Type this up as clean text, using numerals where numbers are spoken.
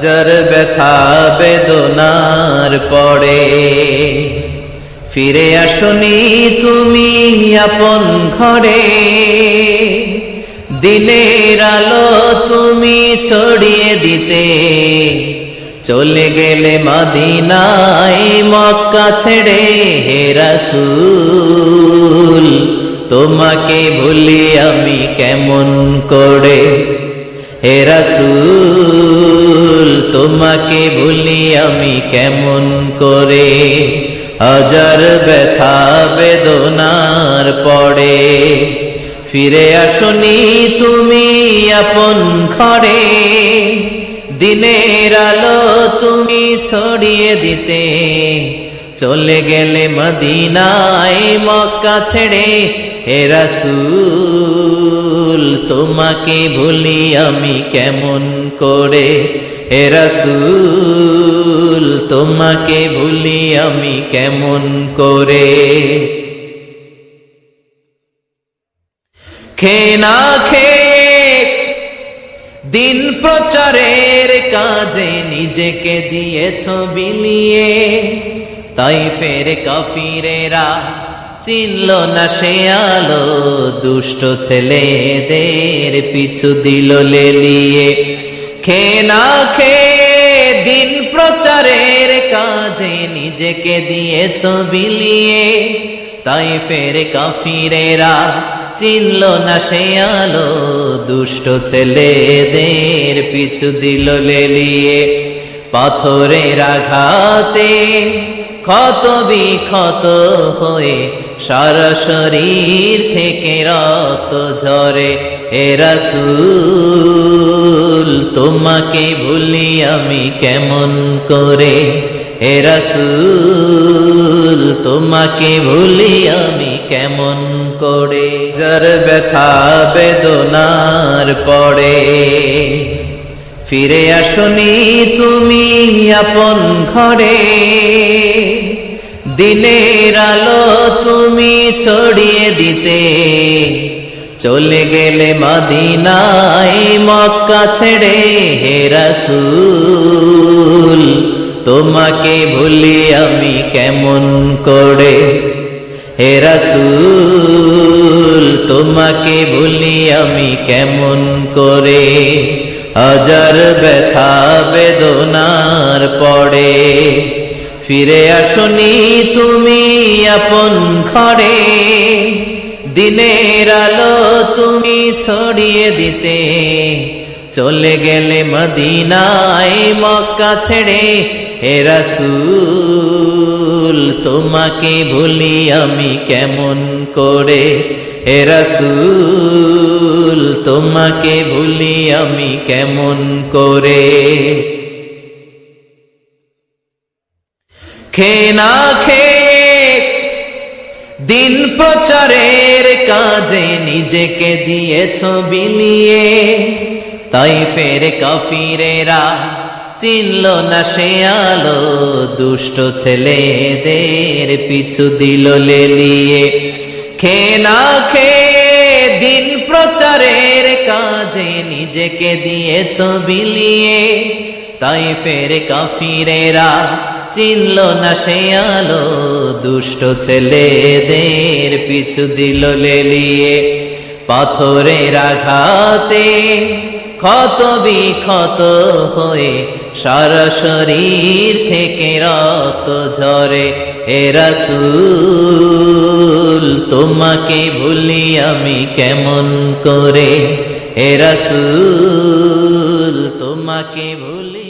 যার ব্যথা বেদনার পরে ফিরে আসনি তুমি আপন ঘরে, দিনের আলো তুমি ছড়িয়ে দিতে চলে গেলে মদিনায় মক্কা ছেড়ে। হে রাসূল তোমাকে ভুলি আমি কেমন করে, হে রাসূল তোমাকে ভুলি আমি কেমন করে। হাজার ব্যথা বেদনার পরে ফিরে আসনি তুমি আপন ঘরে, দিনের আলো তুমি ছড়িয়ে দিতে চলে গেলে মদিনায় মক্কা ছেড়ে। হে রাসূল তোমাকে ভুলি আমি কেমন করে, হে রাসূল তোমাকে ভুলি আমি কেমন করে। খেয়ে না খেয়ে দিন প্রচারের কাজে নিজেকে দিয়েছ বিলিয়ে, তাইফের কাফিরেরা চিনল না সে আলো, দুষ্ট ছেলেদের পিছু দিল লেলিয়ে। খেয়ে না খেয়ে দিন প্রচারের কাজে নিজেকে দিয়েছ বিলিয়ে, তাইফের কাফিরেরা চিনল না সে আলো, দুষ্ট ছেলেদের পিছু দিল লেলিয়ে। পাথরের আঘাতে ক্ষত বিক্ষত হয়ে সারা শরীর থেকে রক্ত ঝরে। হে রাসূল তোমাকে ভুলি আমি কেমন করে, হে রাসূল তোমাকে ভুলি আমি কেমন করে। যার ব্যথা বেদনার পরে ফিরে আসনি তুমি আপন ঘরে, দিনের আলো তুমি ছড়িয়ে দিতে চলে গেলে মদিনায় মক্কা ছেড়ে। হে রাসূল তোমাকে ভুলি আমি কেমন করে, হে রাসূল তোমাকে ভুলি আমি কেমন করে। হাজার ব্যথা বেদনার পরে ফিরে আসনি তুমি আপন ঘরে, দিনের আলো তুমি ছড়িয়ে দিতে চলে গেলে মদিনায় মক্কা ছেড়ে। হে রাসূল তোমাকে ভুলি আমি কেমন করে, হে রাসূল তোমাকে ভুলি আমি কেমন করে। খেয়ে না খেয়ে দিন প্রচারের কাজে নিজেকে দিয়েছ বিলিয়ে, তাইফের কাফিরেরা চিনল না সে আলো, দুষ্ট ছেলেদের পিছু দিল লেলিয়ে। খেয়ে না খেয়ে দিন প্রচারের কাজে নিজেকে দিয়েছ বিলিয়ে, তাইফের কাফিরেরা চিনল না সে আলো, দুষ্ট ছেলেদের পিছু দিল লেলিয়ে। পাথরের আঘাতে ক্ষত বিক্ষত হয়ে সারা শরীর থেকে রক্ত ঝরে। হে রাসূল তোমাকে ভুলি আমি কেমন করে, হে রাসূল তোমাকে ভুলি